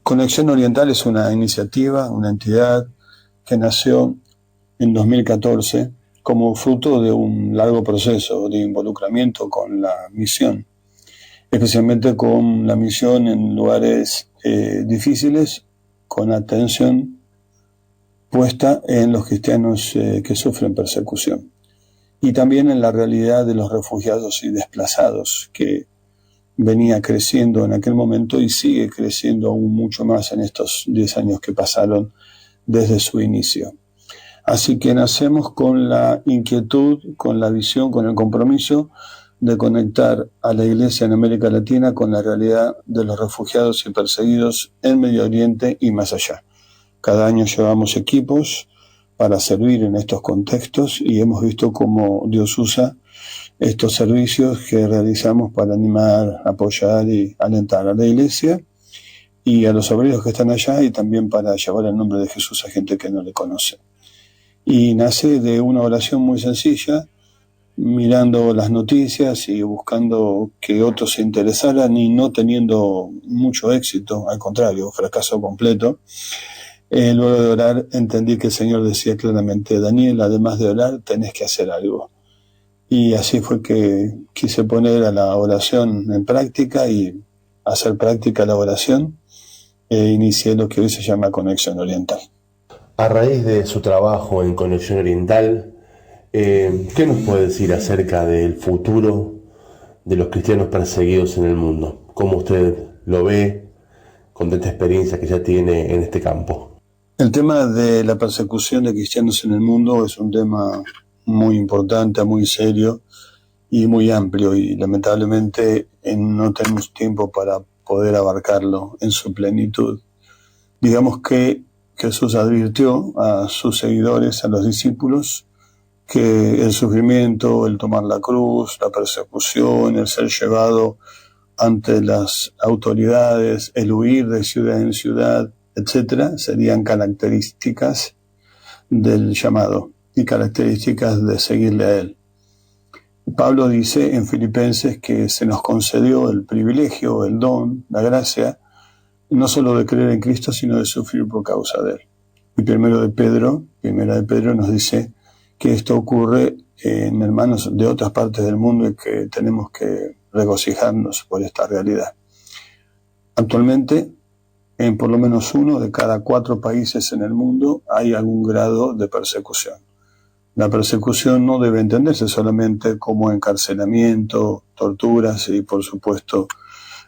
Conexión Oriental es una iniciativa, una entidad que nació en 2014 como fruto de un largo proceso de involucramiento con la misión, especialmente con la misión en lugares difíciles, con atención puesta en los cristianos que sufren persecución, y también en la realidad de los refugiados y desplazados, que venía creciendo en aquel momento y sigue creciendo aún mucho más en estos 10 años que pasaron desde su inicio. Así que nacemos con la inquietud, con la visión, con el compromiso de conectar a la Iglesia en América Latina con la realidad de los refugiados y perseguidos en Medio Oriente y más allá. Cada año llevamos equipos para servir en estos contextos y hemos visto cómo Dios usa estos servicios que realizamos para animar, apoyar y alentar a la Iglesia y a los obreros que están allá, y también para llevar el nombre de Jesús a gente que no le conoce. Y nace de una oración muy sencilla, mirando las noticias y buscando que otros se interesaran y no teniendo mucho éxito, al contrario, fracaso completo. Luego de orar entendí que el Señor decía claramente: Daniel, además de orar, tenés que hacer algo. Y así fue que quise poner a la oración en práctica y hacer práctica la oración, e inicié lo que hoy se llama Conexión Oriental. A raíz de su trabajo en Conexión Oriental, ¿qué nos puede decir acerca del futuro de los cristianos perseguidos en el mundo? ¿Cómo usted lo ve con tanta experiencia que ya tiene en este campo? El tema de la persecución de cristianos en el mundo es un tema muy importante, muy serio y muy amplio, y lamentablemente no tenemos tiempo para poder abarcarlo en su plenitud. Digamos que Jesús advirtió a sus seguidores, a los discípulos, que el sufrimiento, el tomar la cruz, la persecución, el ser llevado ante las autoridades, el huir de ciudad en ciudad, etcétera, serían características del llamado y características de seguirle a Él. Pablo dice en Filipenses que se nos concedió el privilegio, el don, la gracia, no solo de creer en Cristo, sino de sufrir por causa de Él. Y primera de Pedro nos dice que esto ocurre en hermanos de otras partes del mundo y que tenemos que regocijarnos por esta realidad. Actualmente, en por lo menos 1 de cada 4 países en el mundo hay algún grado de persecución. La persecución no debe entenderse solamente como encarcelamiento, torturas y, por supuesto,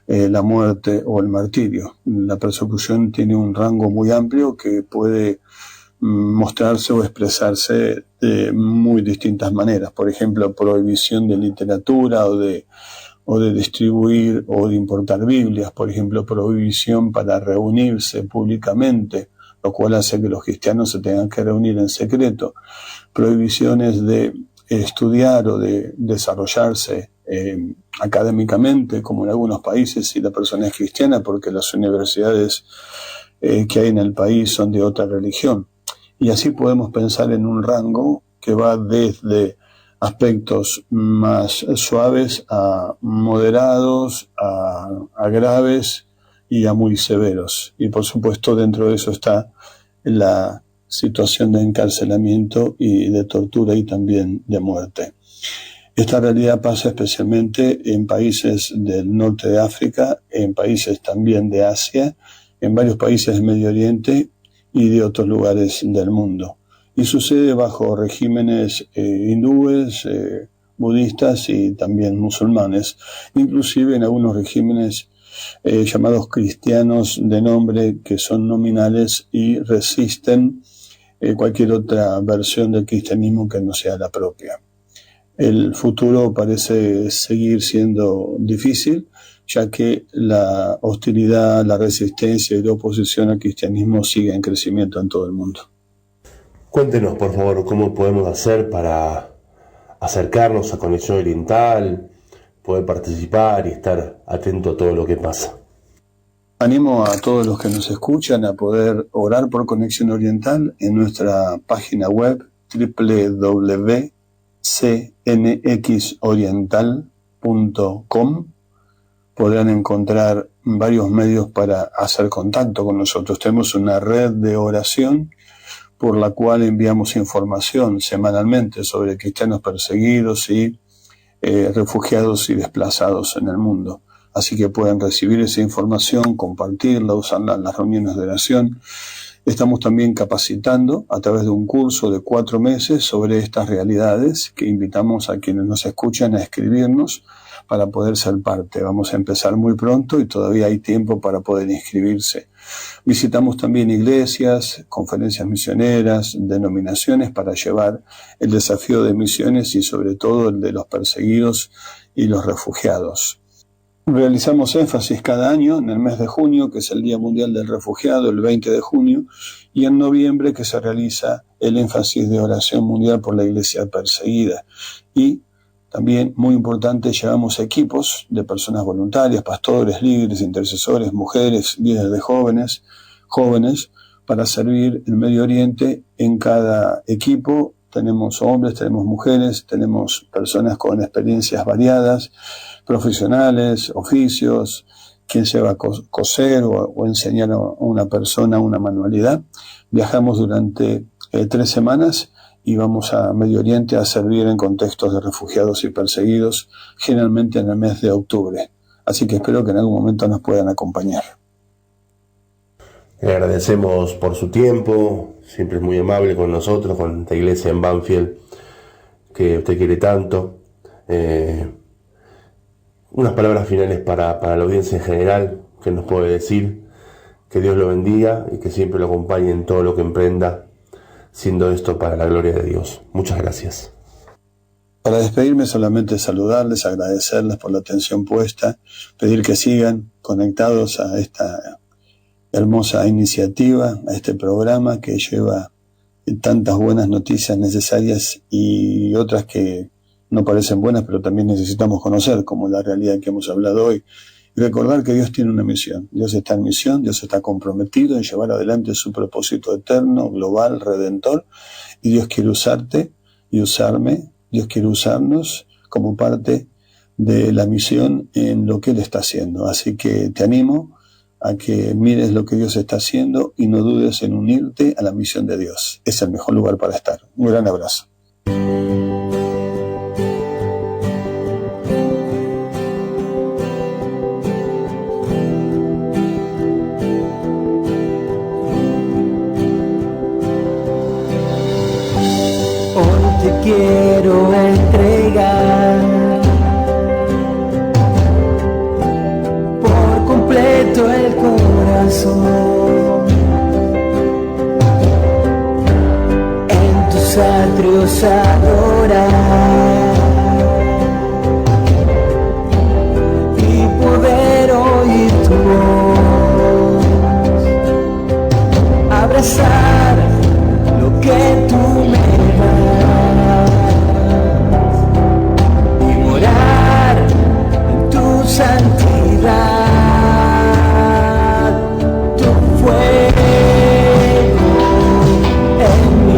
la muerte o el martirio. La persecución tiene un rango muy amplio que puede mostrarse o expresarse de muy distintas maneras. Por ejemplo, prohibición de literatura o de distribuir o de importar Biblias. Por ejemplo, prohibición para reunirse públicamente, lo cual hace que los cristianos se tengan que reunir en secreto. Prohibiciones de estudiar o de desarrollarse académicamente, como en algunos países, si la persona es cristiana, porque las universidades que hay en el país son de otra religión. Y así podemos pensar en un rango que va desde aspectos más suaves a moderados, a graves y a muy severos. Y por supuesto dentro de eso está la situación de encarcelamiento y de tortura y también de muerte. Esta realidad pasa especialmente en países del norte de África, en países también de Asia, en varios países del Medio Oriente y de otros lugares del mundo. Y sucede bajo regímenes hindúes, budistas y también musulmanes, inclusive en algunos regímenes llamados cristianos de nombre, que son nominales y resisten cualquier otra versión del cristianismo que no sea la propia. El futuro parece seguir siendo difícil, ya que la hostilidad, la resistencia y la oposición al cristianismo sigue en crecimiento en todo el mundo. Cuéntenos, por favor, cómo podemos hacer para acercarnos a Conexión Oriental, poder participar y estar atento a todo lo que pasa. Animo a todos los que nos escuchan a poder orar por Conexión Oriental en nuestra página web www.cnxoriental.com. Podrán encontrar varios medios para hacer contacto con nosotros. Tenemos una red de oración por la cual enviamos información semanalmente sobre cristianos perseguidos y refugiados y desplazados en el mundo. Así que pueden recibir esa información, compartirla, usarla en las reuniones de oración. Estamos también capacitando a través de un curso de 4 meses sobre estas realidades que invitamos a quienes nos escuchan a escribirnos para poder ser parte. Vamos a empezar muy pronto y todavía hay tiempo para poder inscribirse. Visitamos también iglesias, conferencias misioneras, denominaciones para llevar el desafío de misiones y sobre todo el de los perseguidos y los refugiados. Realizamos énfasis cada año en el mes de junio, que es el Día Mundial del Refugiado, el 20 de junio, y en noviembre, que se realiza el énfasis de oración mundial por la iglesia perseguida. Y también, muy importante, llevamos equipos de personas voluntarias, pastores, líderes, intercesores, mujeres, líderes de jóvenes, para servir en Medio Oriente. En cada equipo tenemos hombres, tenemos mujeres, tenemos personas con experiencias variadas, profesionales, oficios, quien se va a coser o enseñar a una persona una manualidad. Viajamos durante 3 semanas y vamos a Medio Oriente a servir en contextos de refugiados y perseguidos, generalmente en el mes de octubre. Así que espero que en algún momento nos puedan acompañar. Le agradecemos por su tiempo, siempre es muy amable con nosotros, con esta iglesia en Banfield, que usted quiere tanto. Unas palabras finales para la audiencia en general, que nos puede decir. Que Dios lo bendiga y que siempre lo acompañe en todo lo que emprenda, siendo esto para la gloria de Dios. Muchas gracias. Para despedirme, solamente saludarles, agradecerles por la atención puesta, pedir que sigan conectados a esta hermosa iniciativa, a este programa que lleva tantas buenas noticias necesarias y otras que no parecen buenas, pero también necesitamos conocer, como la realidad que hemos hablado hoy. Y recordar que Dios tiene una misión. Dios está en misión, Dios está comprometido en llevar adelante su propósito eterno, global, redentor. Y Dios quiere usarte y usarme. Dios quiere usarnos como parte de la misión en lo que Él está haciendo. Así que te animo a que mires lo que Dios está haciendo y no dudes en unirte a la misión de Dios. Es el mejor lugar para estar. Un gran abrazo. Quiero entregar por completo el corazón en tus atrios adorar y poder oír tu voz, abrazar lo que tú me das. Santidad, tu fuego en mí,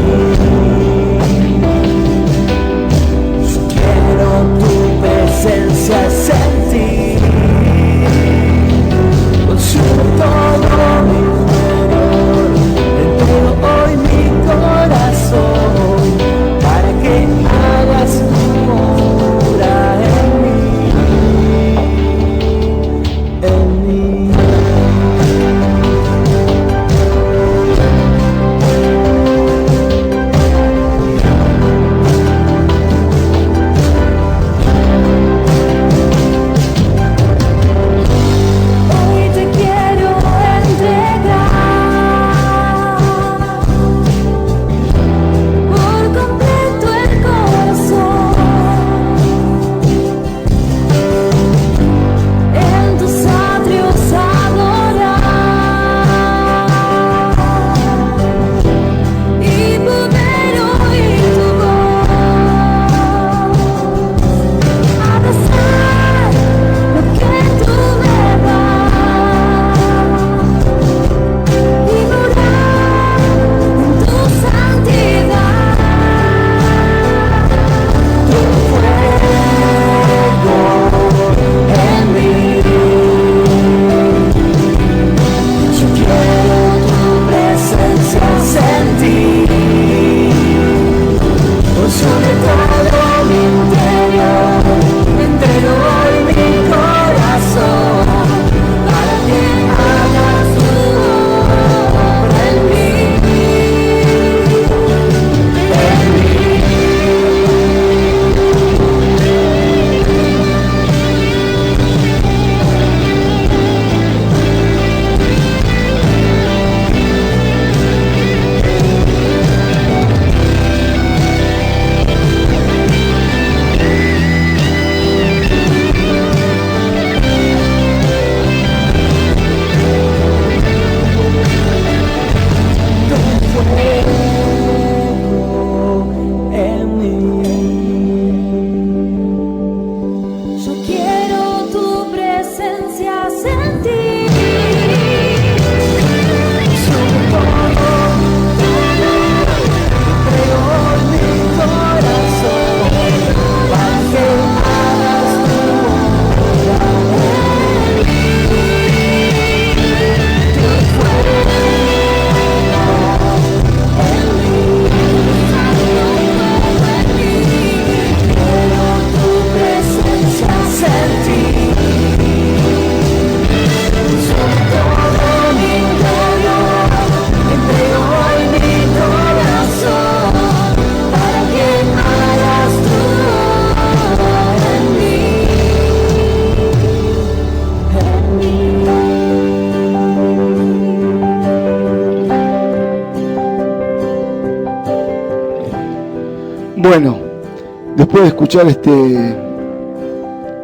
después de escuchar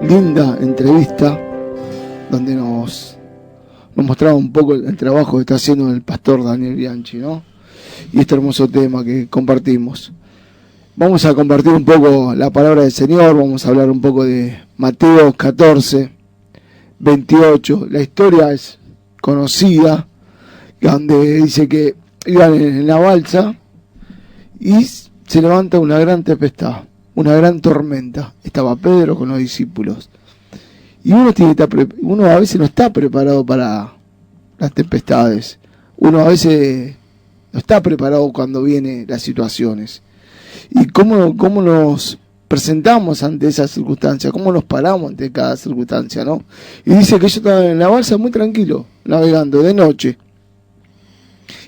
linda entrevista donde nos mostraba un poco el trabajo que está haciendo el pastor Daniel Bianchi, ¿no? Y este hermoso tema que compartimos. Vamos a compartir un poco la palabra del Señor, vamos a hablar un poco de Mateo 14, 28. La historia es conocida, donde dice que iban en la balsa y se levanta una gran tempestad, una gran tormenta. Estaba Pedro con los discípulos. Y uno a veces no está preparado para las tempestades. Uno a veces no está preparado cuando vienen las situaciones. ¿Y cómo nos presentamos ante esas circunstancias? ¿Cómo nos paramos ante cada circunstancia, no? Y dice que yo estaba en la balsa muy tranquilo, navegando de noche.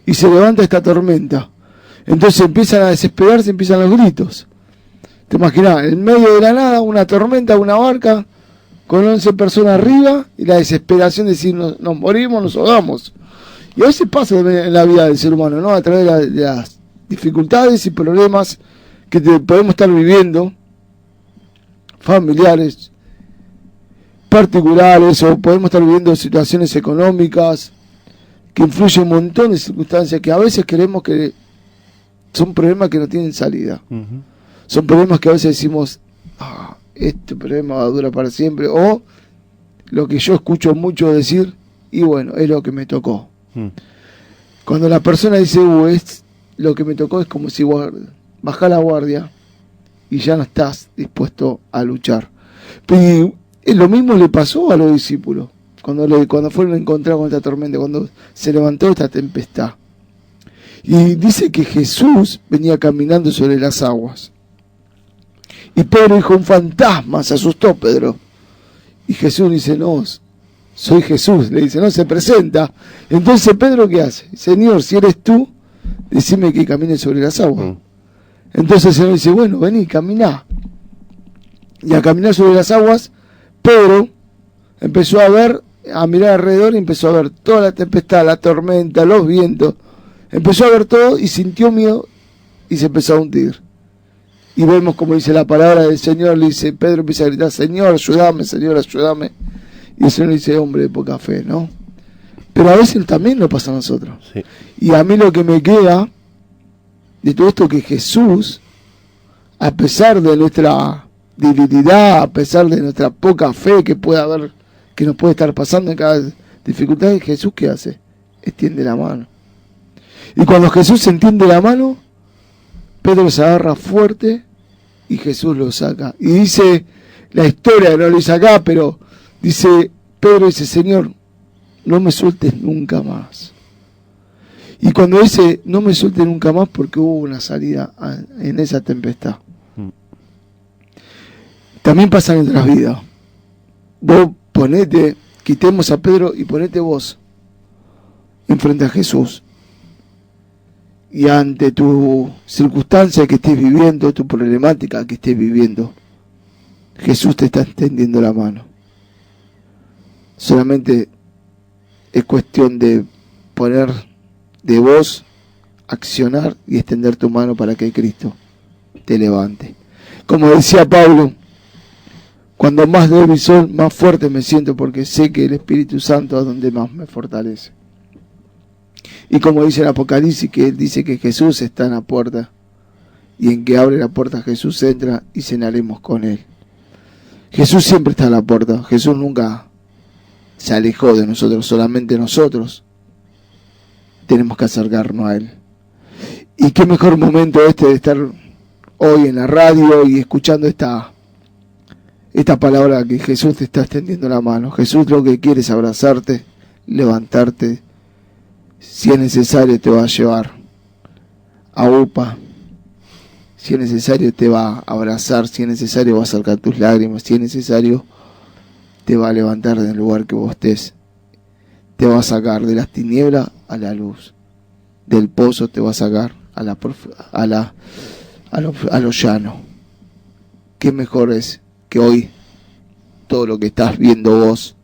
Y se levanta esta tormenta. Entonces empiezan a desesperarse, empiezan los gritos. ¿Te imaginas? En medio de la nada, una tormenta, una barca, con 11 personas arriba, y la desesperación de decir, nos morimos, nos ahogamos. Y a veces pasa en la vida del ser humano, ¿no? A través de las dificultades y problemas que podemos estar viviendo, familiares, particulares, o podemos estar viviendo situaciones económicas que influyen un montón de circunstancias que a veces creemos que son problemas que no tienen salida. Uh-huh. Son problemas que a veces decimos, este problema va a durar para siempre, o lo que yo escucho mucho decir, y bueno, es lo que me tocó. Cuando la persona dice, es lo que me tocó, es como si bajás la guardia y ya no estás dispuesto a luchar. Pero lo mismo le pasó a los discípulos cuando fueron a encontrar con esta tormenta, cuando se levantó esta tempestad. Y dice que Jesús venía caminando sobre las aguas. Y Pedro dijo, un fantasma, se asustó Pedro. Y Jesús dice, no, soy Jesús. Le dice, no, se presenta. Entonces Pedro, ¿qué hace? Señor, si eres tú, decime que camine sobre las aguas. Entonces el Señor dice, bueno, vení, caminá. Y a caminar sobre las aguas, Pedro empezó a mirar alrededor y empezó a ver toda la tempestad, la tormenta, los vientos. Empezó a ver todo y sintió miedo y se empezó a hundir. Y vemos como dice la palabra del Señor, le dice, Pedro empieza a gritar, Señor, ayúdame, Señor, ayúdame. Y el Señor le dice, hombre de poca fe, ¿no? Pero a veces también nos pasa a nosotros. Sí. Y a mí lo que me queda de todo esto, que Jesús, a pesar de nuestra debilidad, a pesar de nuestra poca fe que puede haber, que nos puede estar pasando en cada dificultad, Jesús, ¿qué hace? Extiende la mano. Y cuando Jesús extiende la mano, Pedro se agarra fuerte y Jesús lo saca. Y dice la historia, no lo dice acá, pero dice, Pedro dice, Señor, no me sueltes nunca más. Y cuando dice, no me sueltes nunca más, porque hubo una salida en esa tempestad. También pasa en nuestras vidas. Vos quitemos a Pedro y ponete vos enfrente a Jesús. Y ante tu circunstancia que estés viviendo, tu problemática que estés viviendo, Jesús te está extendiendo la mano. Solamente es cuestión de poner de vos, accionar y extender tu mano para que Cristo te levante. Como decía Pablo, cuando más débil soy, más fuerte me siento, porque sé que el Espíritu Santo es donde más me fortalece. Y como dice el Apocalipsis, que él dice que Jesús está en la puerta, y en que abre la puerta Jesús entra y cenaremos con él. Jesús siempre está en la puerta. Jesús nunca se alejó de nosotros, solamente nosotros tenemos que acercarnos a él. Y qué mejor momento de estar hoy en la radio y escuchando esta palabra, que Jesús te está extendiendo la mano. Jesús lo que quiere es abrazarte, levantarte. Si es necesario te va a llevar a UPA, si es necesario te va a abrazar, si es necesario va a sacar tus lágrimas, si es necesario te va a levantar del lugar que vos estés, te va a sacar de las tinieblas a la luz, del pozo te va a sacar a lo llano. ¿Qué mejor es que hoy todo lo que estás viendo vos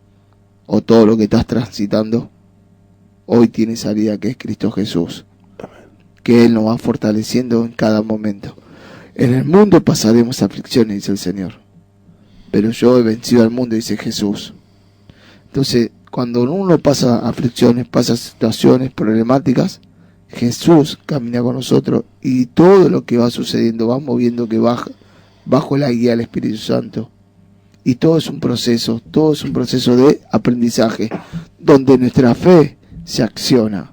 o todo lo que estás transitando hoy tiene salida, que es Cristo Jesús? Que Él nos va fortaleciendo en cada momento. En el mundo pasaremos aflicciones, dice el Señor, pero yo he vencido al mundo, dice Jesús. Entonces, cuando uno pasa aflicciones, pasa situaciones problemáticas, Jesús camina con nosotros y todo lo que va sucediendo, vamos viendo que baja bajo la guía del Espíritu Santo. Y todo es un proceso de aprendizaje, donde nuestra fe se acciona.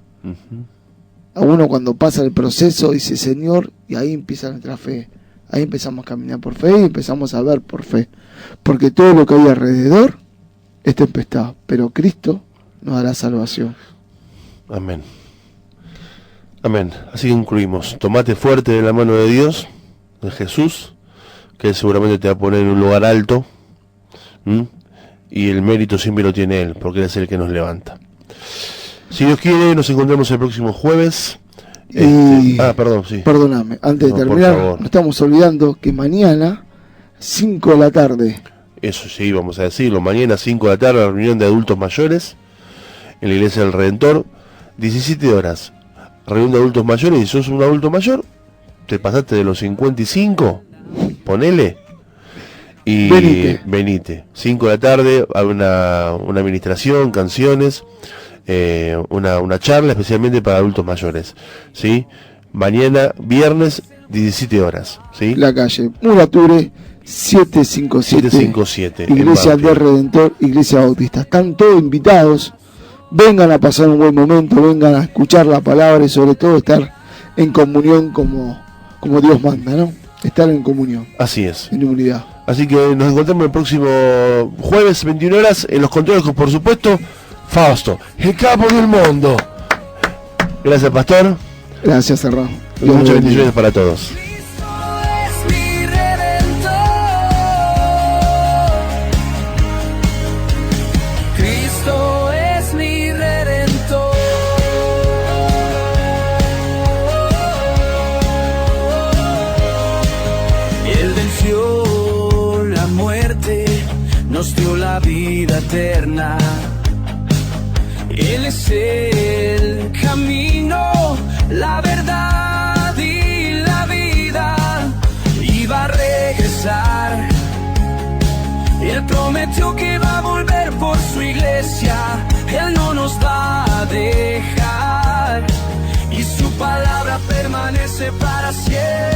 A uno cuando pasa el proceso dice Señor, y ahí empieza nuestra fe. Ahí empezamos a caminar por fe y empezamos a ver por fe. Porque todo lo que hay alrededor es tempestad, pero Cristo nos dará salvación. Amén. Amén. Así que concluimos. Tomate fuerte de la mano de Dios, de Jesús, que Él seguramente te va a poner en un lugar alto. Y el mérito siempre lo tiene Él, porque Él es el que nos levanta. Si Dios quiere, nos encontramos el próximo jueves. Perdón, sí. Perdóname, antes de terminar, nos estamos olvidando que mañana, 5 de la tarde. Eso sí, vamos a decirlo. Mañana, 5 de la tarde, la reunión de adultos mayores en la Iglesia del Redentor. 17 horas. Reunión de adultos mayores. Y si sos un adulto mayor, te pasaste de los 55, ponele. Y venite. 5 de la tarde, hay una administración, canciones, una charla especialmente para adultos mayores, ¿sí? Mañana, viernes, 17 horas, ¿sí? La calle Murature 757, Iglesia del Redentor, Iglesia Bautista. Están todos invitados, vengan a pasar un buen momento, vengan a escuchar la palabra y sobre todo estar en comunión como Dios manda, ¿no? Estar en comunión. Así es. En unidad. Así que nos encontramos el próximo jueves, 21 horas, en los controles, por supuesto, Fausto, el capo del mundo. Gracias, pastor. Gracias, Serrano. Muchas bendiciones para todos. Cristo es mi redentor. Él venció la muerte, nos dio la vida eterna. Él es el camino, la verdad y la vida. Y va a regresar. Él prometió que va a volver por su iglesia. Él no nos va a dejar. Y su palabra permanece para siempre.